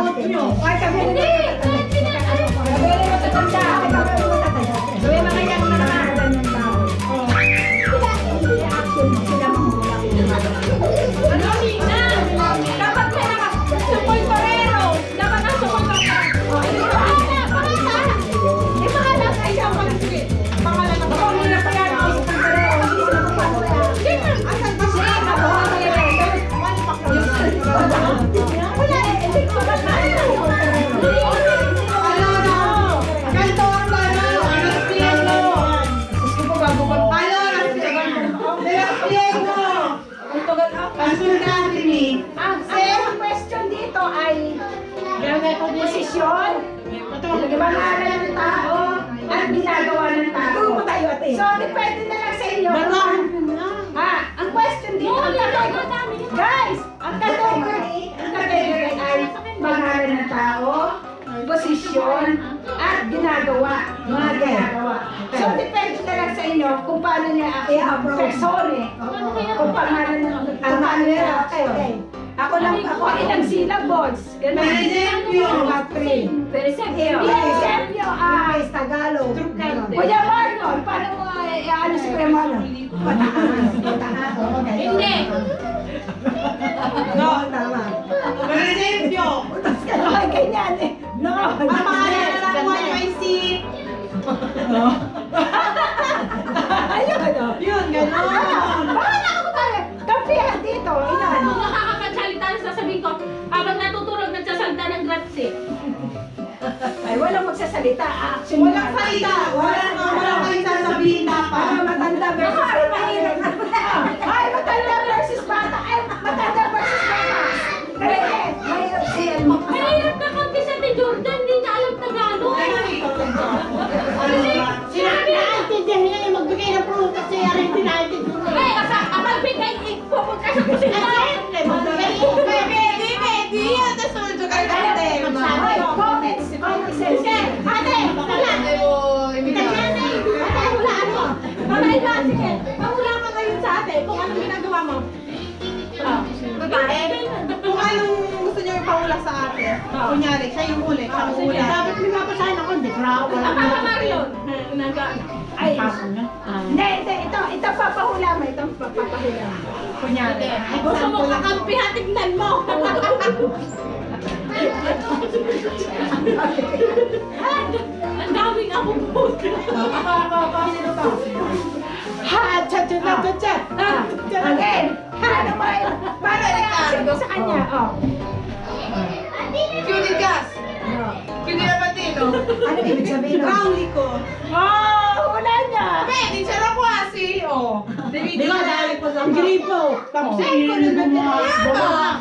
Suot nyo. Ay, kami Hindi! Kahit pinakalo ko. Kami rin matatanda. Kami matatanda. So, yung mga yan na nakakalan ng tao. Hindi action sila mahula. Ano, Nina? Dapat may sukoy torero. Dapat ang sukoy torero. Di pangalan ka ikaw mag-sige. Pangalan ka. Ako muna pa yan. Ako sa pagkarero. Hindi sila magpapala. Asan ba siya? Ako ang pagkarero. Wala eh. Hindi ko ba Ganto ang plano. Alas pieno. gusto ko bago ko. Ano, alas pieno. Kasunod natin eh. Ang question dito ay posisyon, pangalan ng tao, at ginagawa ng tao. So, depende na lang sa inyo. Ang question dito, guys, ang category ay pangalan ng tao, posisyon, at ginagawa. Mga ginagawa. So, depende na lang sa inyo kung paano niya persone, kung pangalan ng paano niya. Okay. Ako ilang syllables. Ganun. Peresempio. Peresempio. Peresempio ay Tagalog. Kuya Marlon, paano mo ano si Kuya Marlon? Hindi. No, tama. Peresempio. Ay, ganyan eh. No. Ang pangalan na lang mo ay si... Ayun, ano? Yun, gano'n. Bahala ako tayo. Kampihan dito. Ilan? Kung nakakapagsalita na sasabihin ko, habang natutulog nagsasalita ng gratse. Ay, walang magsasalita. Action. Walang salita. Walang kayo sasabihin dapat. Matanda versus bata. Ay, matanda versus bata. Ay, matanda versus bata. Pwede. Mahirap si Elmo. Mahirap na kami sa ni Jordan, hindi niya alam Tagalog. Sinabi na intindihan niya yung magbigay ng prutas siya rin tinaintindihan niya. Ay, ang magbigay, pupunta sa kusina. Di yan, nasunod ka ate. Ay, comments. Ate, wala. Ate, wala ano. Mamay ba, sige. Mahula ka ngayon sa ate kung anong ginagawa mo. Babae. Kung anong gusto niyo ipahula sa ate. Kunyari, siya yung huli, siya ang hula. Dapat may mapasahin ako, hindi ko Ang mga Marion. Ay, hindi, ito papahula mo. Ito papahula mo. Kunyari. Gusto mo kakampihan, tignan mo. Ang daming akong puto. Ha, chat. Again. Ano mo yun? Para reaction ko sa kanya. Oh. Cutie gas. Cutie na pati, no? Ano ibig sabihin? Crowley ko. Oh, wala niya. Di siya na kwasi. Di ba dahil po sa Gripo. Tapos yung mga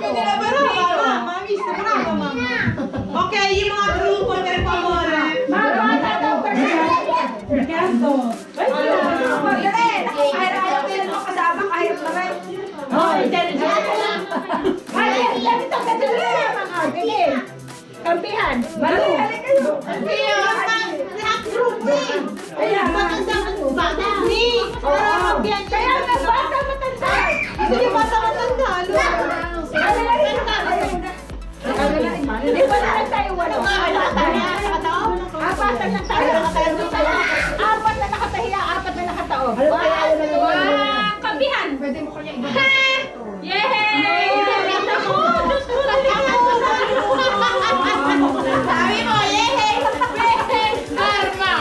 Cutie na pati. Mami, siguro ka, mami. Okay, yung mga grupo, per favor. Mabata daw personality. Ricardo. Magaling. Ayaw mo kasama kahit naman. Oh, intelligent. Ay, ganito kadali. Mga galing. Kampihan. Balik kayo. Kaya, lahat group din. Kaya, Matanda ka mo, bata. Ni. kaya nga bata matanda. Hindi bata matanda. Ano na rin Hindi ba na tayo walo? Apatan lang tayo nakatayo. Apat na nakatahiya, apat na nakatao. Kampihan. Pwede mo kanya iba. Yay! Diyos ko, Sabi mo, yehey! Karma!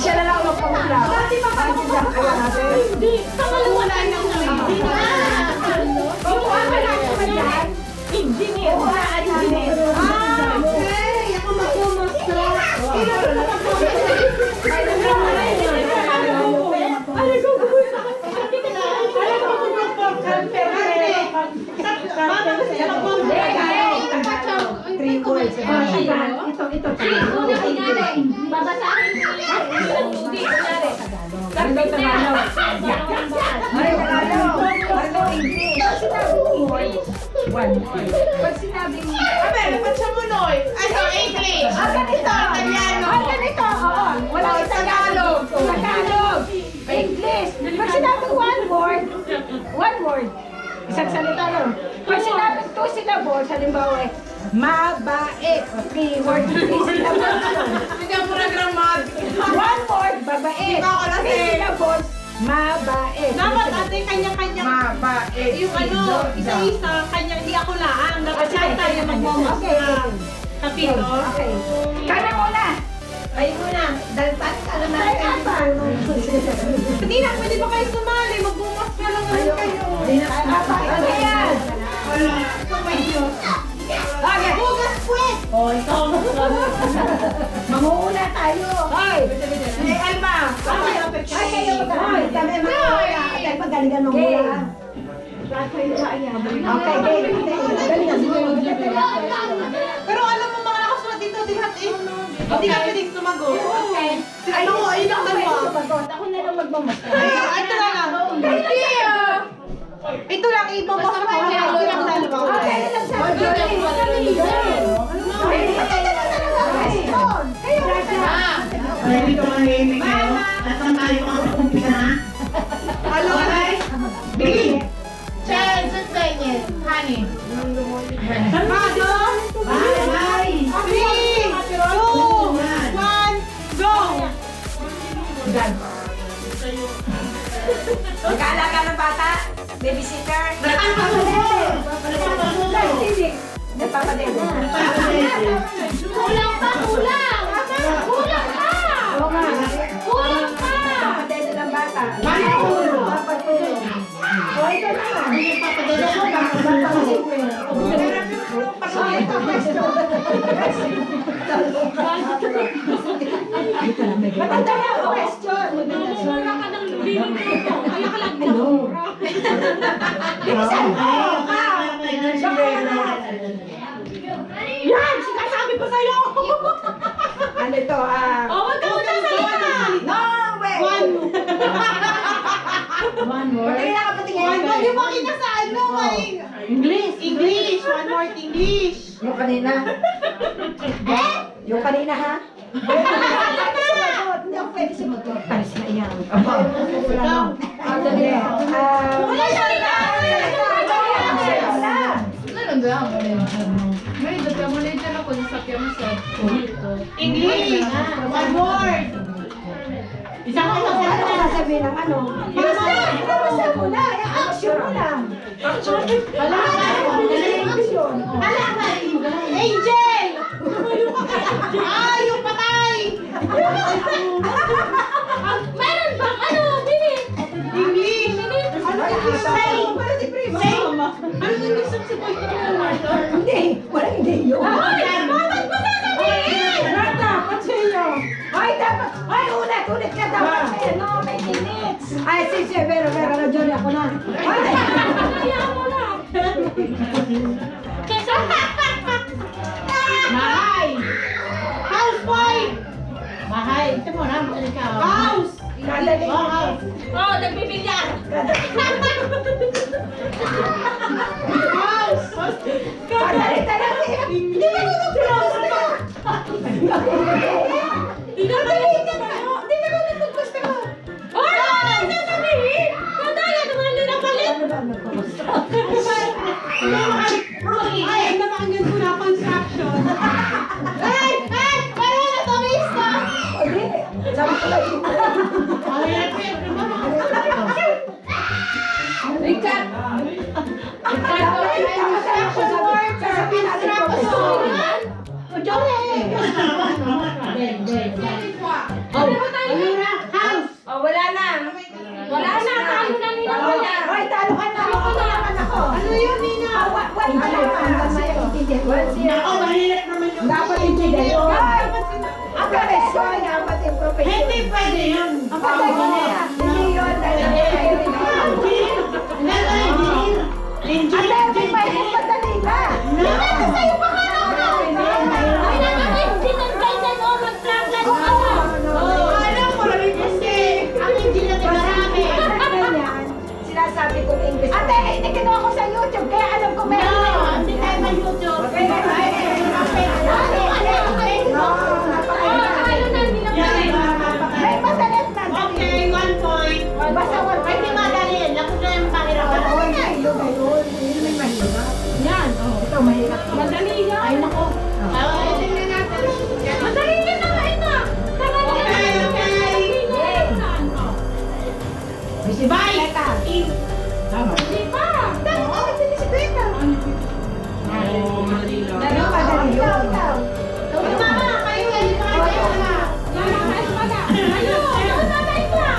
Siya na lang ang magpamula. Dati pa pa ako kaya natin. Hindi, kamalawa na lang. Kung ano na naman yan, engineer na engineer. Okay! Ako magpumastro. Three words. Ito. Una, kunyari, babasahin ko yung hindi, kunyari. Karpintero. Ay, Tagalog. English. One. Pag sinabing... Abe, dapat siya munoy. Ay, so, English. Ganito. Italiano. Ganito. Oo. Walang Tagalog. Tagalog. English. Pag sinabing one word. Isang salita lang. Pag sinabing two syllables, halimbawa mabait. Keyword, three syllables. Hindi ang pura gramad. One word, babait. Di ba ako lasing? Three syllables, mabait. Dapat ate, kanya-kanya. Mabait. Yung ano, isa-isa, kanya, hindi ako lang. Dapat Sige, lahat tayo sige. magmamos Okay. na kapito. Okay. Kana muna. Ay muna, dalpat ka na Ay, apa? Hindi na, pwede ba kayo sumali? Magbumas na lang naman kayo. Apa? Ano yan? Okay. Bugas puwet! Oh, ikaw. Manguuna tayo. Hoy! Hey, Alma. Ay, kayo mag-aaral. Kami mag-aaral. At magalingan mangula. Okay, game. Galingan mo. Pero alam mo mga nakasulat dito, di lahat eh. Hindi ka pwedeng sumagot. Okay. Ay, Ano, ayun ang dalawa. Ako na lang magmamas. Ay, ito na lang. Ito lang, ibabas mo. Ito lang dalawa. Okay, lang sa Hindi ko manahimik kayo. Nasaan tayo makakakumpisa na? Hello, guys. Bigay. Chen, sustained. Honey. Mado! Bye! 3, 2, 1, go! Mag-aalaga ng bata? Babysitter? Nagpapadede. Kulang pa, kulang! Kulang pa! Oo nga. Kulang pa! Nagpapadede ng bata. Papatulong. O, ito naman. Papadede ko ba? Matanda na ang question. Mura ka ng bilang ko. Kaya ka lang Hello. Bilisan mo! Yan! Sinasabi ko sa'yo! Ano ito? Oh, wag ka magsasalita! No way! One more. Pagkakita ka patingin. Wag mo yung makita sa ano, may... English. English! One more English! Yung kanina. Yung kanina ha? Hindi ako pwede sumagot. Paris na iyan. Wala na. Dali. Wala siya na! Wala. English! One word! Isang Ano sasabihin ng ano? Basta mo na. Action mo lang. Wala ka! Action. Angel! Ah, yung patay! Meron bang ano, Bini? English! Ano English? Say! Say! Ano English ang si Boy? Hindi. Walang hindi yun. Ay! Bakit mo sasabihin? Dapat sa'yo. Ay, dapat. Ay, ulit ka dapat sa'yo. No, may minutes. Ay, sige, pero, na-jory ako na. Ay! Kaya mo lang. Bahay. Housewife! Bahay. Ito mo na. Ikaw. House! Kadali. Oh, nagbibilyar! House! Kadali talaga. Hindi ka nagpapalasa ka. Hindi ka nagpagpasta ko! Hoy! Ano ang sasabihin? Madaya naman nyo na palit! Ano ba ang nagpapalasa? Ay, napakinggan ko na construction! Ay! Ay! Parang natamis ka! Hindi. Sabi ko lang yun. Richard! Construction worker! Sabihin natin profession. House! Oh, wala na. Wala na! Talo na nila! Wala! Hoy, talo ka na. Ako naman ako. Ano yun, Nina? One zero. Ako, mahirap naman yung... Dapat intindihin. Ang profesyon, dapat yung profesyon. Hindi pwede yun. Ang profesyon. Hindi yun. Ate, may pwede madali ka. Hindi sa'yo pa ka Ay, nakaka-incident guys and all mag-plan-plan ka! Alam mo, kasi ang engineer na marami. Sinasabi kong English. Ate, nakikinuha ko sa YouTube, kaya alam ko meron. Ito, mahirap. Madali yan. Ay, nako. Tingnan natin. Madali yan na nga ito. Okay. Si Bay. Tama. Hindi pa. Oh, mali lang. Ano pa dali yun? Uy, mama, kayo yan. Mama, kain ka na. Ano? Ano tatay ka?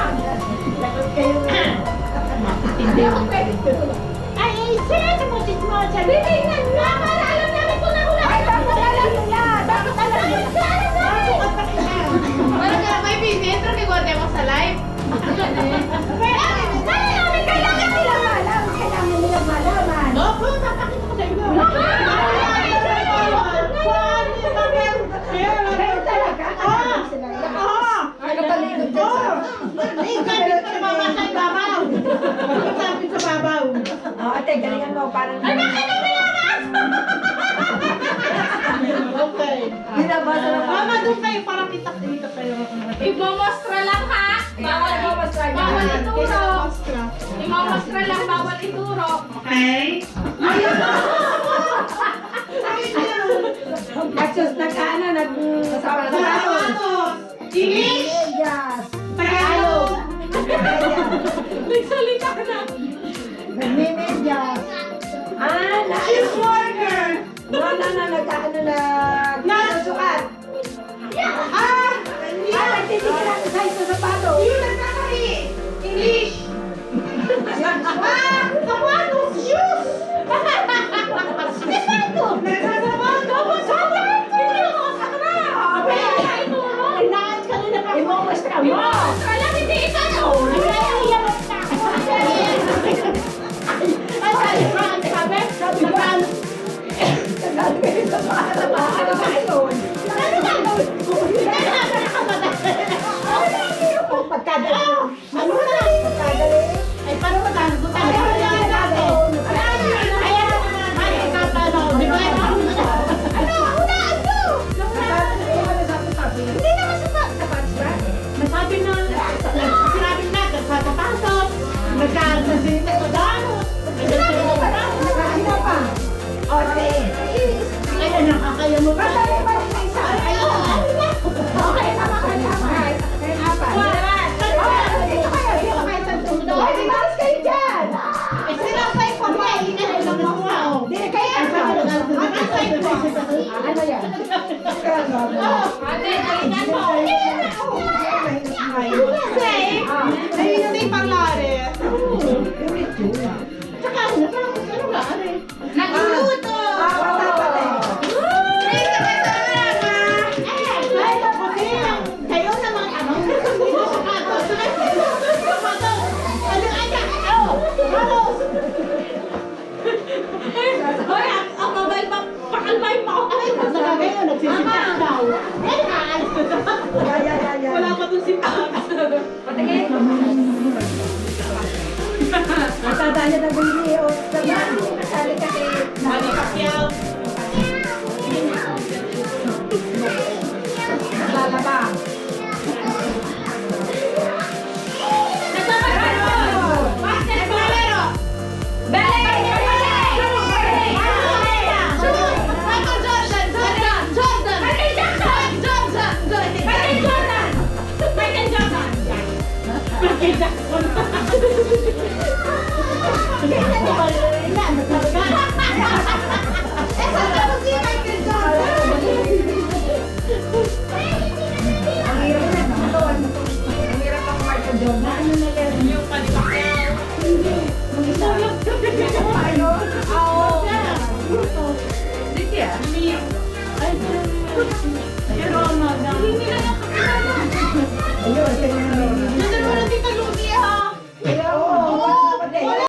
Ay, sige, mutit mo. Bibigyan na para alam namin kung nakuha. Ay, dapat alam nila! Dapat alam nila! Parang nga may metro kay Gote mo sa live. Kailangan nila malaman! Kailangan nila malaman! Opo, napakita ko sa inyo. Pero talaga, kailangan sila. Nakapaligod dyan sa... Sabi sa mama sa babaw. Sabi sa babaw. Ate, galingan mo, parang... Okay. Binabasa na pa. Mama, doon kayo para kita kayo. Ibomostra lang ha. Bawal bawal ituro. Imomostra lang, bawal ituro. Okay? Atsos, nagkaano, English? Yes! Tagalog? Nagsalita na. Nagmimedya. Cheeseburger? Nagkaano na... Sukat. Nagtitigil ako sa isa sa pato. Yung nagkakari. English? Sapatos! Shoes! Inaayos ka rin na pa. Imomostra mo! Imomostra lang, hindi ikaw. Sabi ba? Nagagawin sa pato. Ano ba yun? Ano gagawin ko? Pagkadali. Ano na? Pagkadali. Ay, paano magkano? Ano na gagawin? Di ba? Nasabi na, sinabi na, nagpapapasok, nagkakasin na danos, Ano pa? Okay. kaya nakakaya mo pa. Madali ba rin na isa? Okay, tama ka naman. Kaya apat. Dito kayo, dito kayo sa tundo. Ay, dimaras kayo dyan. Sinasay ko ba? Hindi lang ako. Hindi, kaya ano yan? Ate, galingan mo. Ay, parlare. Tsaka ako na parang ano nga, ano eh. Nagluluto. Ay, mabuti. Kayo naman, ano? Dito sa kato. Ano, ano? Hoy, ang mabay pa. Pakalbay pa ako. Ay, nasa ngayon, nagsisipas daw. Ay, nakaalis ko daw. Wala pa itong sipas. Patingin. Matanda niya na bili o kasali kasi Manny Pacquiao. lalabang. Balero. Ang hirap na ito. Ang hirap ako Michael Jordan. Yung Manny Pacquiao. Ano? Hindi nila nakakilala. Ayun, kaya namin. Nandun mo na Tita Lucy, ha? Kaya